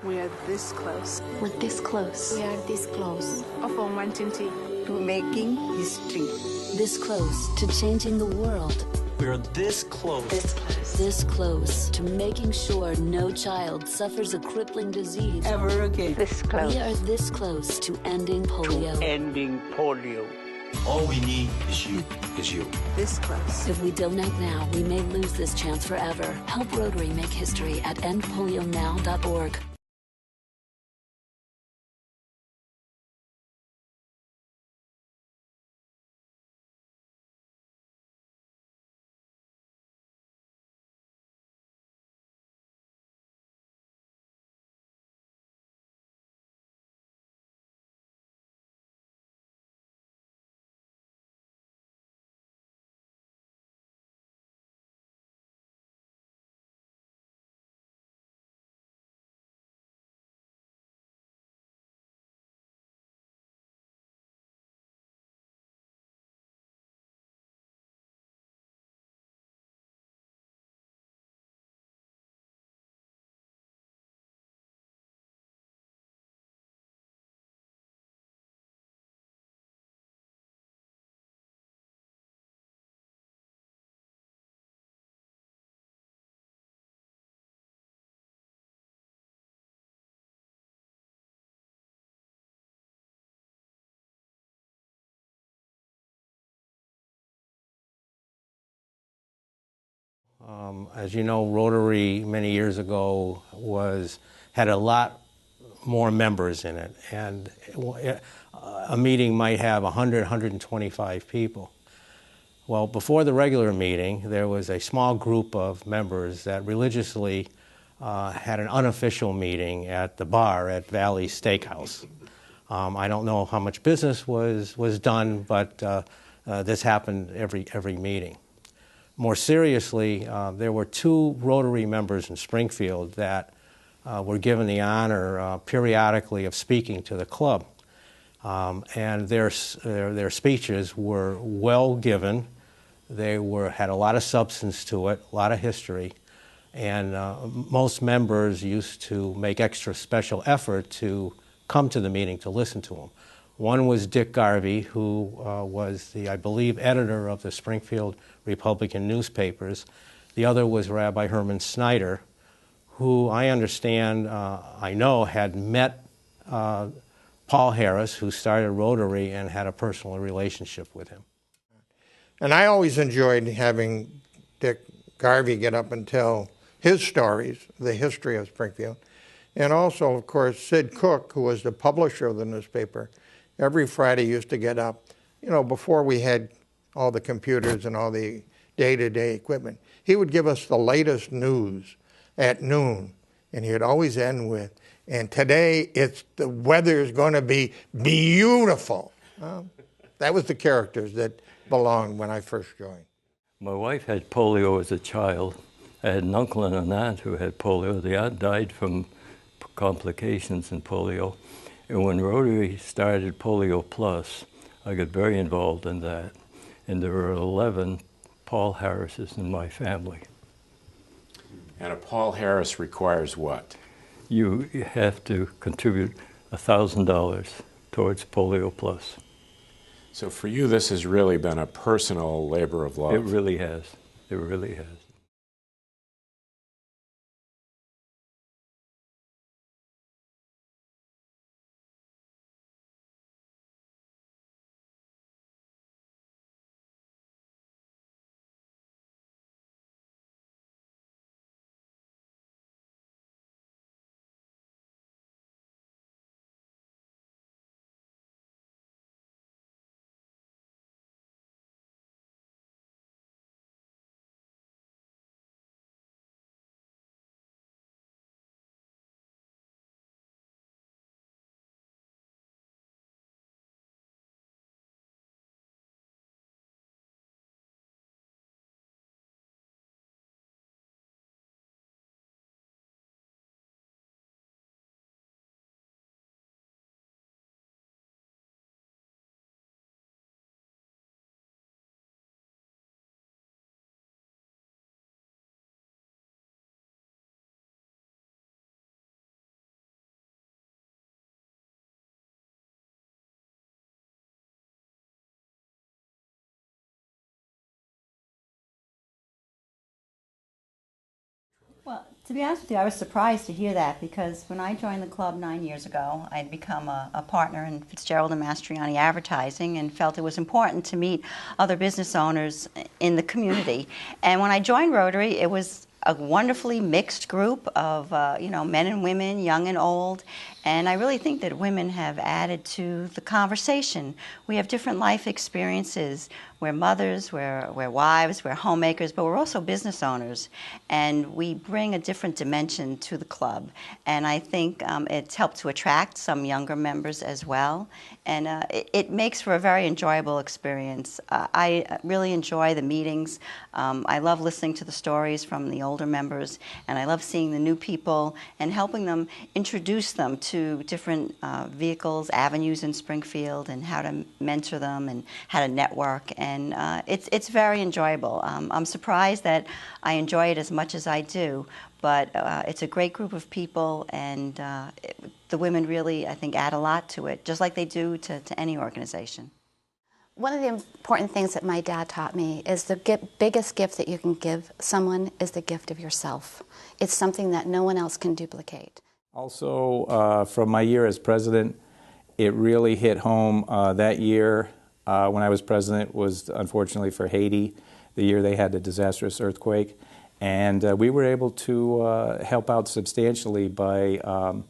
We are this close. We're this close. We are this close. Of wanting to making history. This close to changing the world. We are this close. This close. This close to making sure no child suffers a crippling disease Ever again. This close. We are this close to ending polio. Ending polio. All we need is you. this close. If we don't act now, we may lose this chance forever. Help Rotary make history at endpolionow.org. As you know, Rotary many years ago had a lot more members in it, and a meeting might have 100, 125 people. Well, before the regular meeting, there was a small group of members that religiously had an unofficial meeting at the bar at Valley Steakhouse. I don't know how much business was done, but this happened every meeting. More seriously, there were two Rotary members in Springfield that were given the honor periodically of speaking to the club. And their speeches were well given. They had a lot of substance to it, a lot of history, and most members used to make extra special effort to come to the meeting to listen to them. One was Dick Garvey, who was I believe, editor of the Springfield Republican newspapers. The other was Rabbi Herman Snyder, who I understand, I know, had met Paul Harris, who started Rotary, and had a personal relationship with him. And I always enjoyed having Dick Garvey get up and tell his stories, the history of Springfield. And also, of course, Sid Cook, who was the publisher of the newspaper, every Friday used to get up, before we had all the computers and all the day-to-day equipment. He would give us the latest news at noon, and he would always end with, and today the weather's going to be beautiful. That was the characters that belonged when I first joined. My wife had polio as a child. I had an uncle and an aunt who had polio. The aunt died from complications in polio. And when Rotary started Polio Plus, I got very involved in that. And there were 11 Paul Harrises in my family. And a Paul Harris requires what? You have to contribute $1,000 towards Polio Plus. So for you, this has really been a personal labor of love. It really has. It really has. Well, to be honest with you, I was surprised to hear that because when I joined the club 9 years ago, I'd become a partner in Fitzgerald and Mastriani Advertising and felt it was important to meet other business owners in the community. And when I joined Rotary, it was a wonderfully mixed group of men and women, young and old. And I really think that women have added to the conversation. We have different life experiences. We're mothers, we're wives, we're homemakers, but we're also business owners. And we bring a different dimension to the club. And I think it's helped to attract some younger members as well. And it makes for a very enjoyable experience. I really enjoy the meetings. I love listening to the stories from the older members, and I love seeing the new people and helping them introduce them to different vehicles, avenues in Springfield, and how to mentor them and how to network. And it's very enjoyable. I'm surprised that I enjoy it as much as I do, but it's a great group of people, and the women really, I think, add a lot to it, just like they do to any organization. One of the important things that my dad taught me is the biggest gift that you can give someone is the gift of yourself. It's something that no one else can duplicate. Also, from my year as president, it really hit home that year when I was president was unfortunately for Haiti, the year they had the disastrous earthquake. And we were able to help out substantially by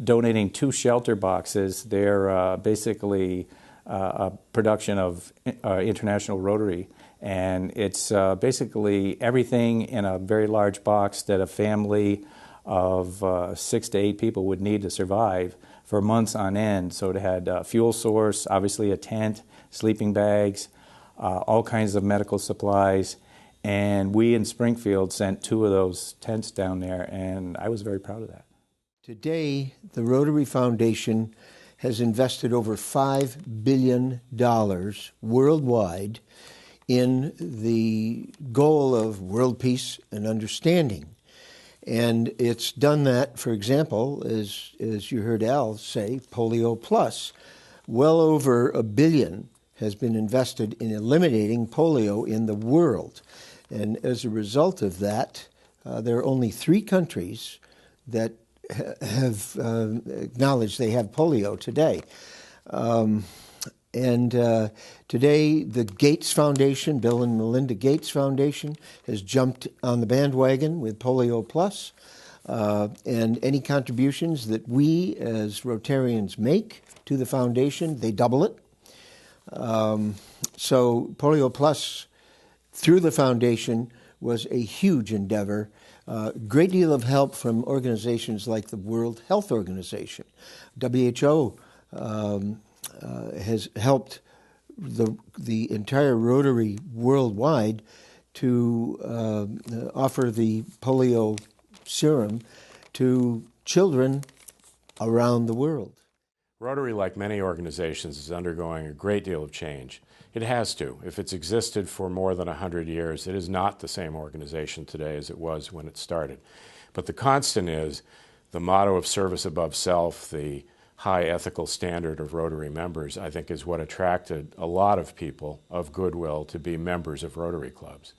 donating 2 shelter boxes. They're basically a production of International Rotary, and it's basically everything in a very large box that a family of 6 to 8 people would need to survive for months on end. So it had a fuel source, obviously a tent, sleeping bags, all kinds of medical supplies, and we in Springfield sent 2 of those tents down there, and I was very proud of that. Today, the Rotary Foundation has invested over $5 billion worldwide in the goal of world peace and understanding. And it's done that, for example, as you heard Al say, Polio Plus. Well over $1 billion has been invested in eliminating polio in the world. And as a result of that, there are only 3 countries that have acknowledged they have polio today. Today, the Gates Foundation, Bill and Melinda Gates Foundation, has jumped on the bandwagon with Polio Plus. And any contributions that we as Rotarians make to the foundation, they double it. So Polio Plus, through the foundation, was a huge endeavor. Great deal of help from organizations like the World Health Organization. WHO has helped the entire Rotary worldwide to offer the polio serum to children around the world. Rotary, like many organizations, is undergoing a great deal of change. It has to. If it's existed for more than 100 years, it is not the same organization today as it was when it started. But the constant is the motto of service above self, the high ethical standard of Rotary members, I think is what attracted a lot of people of goodwill to be members of Rotary clubs.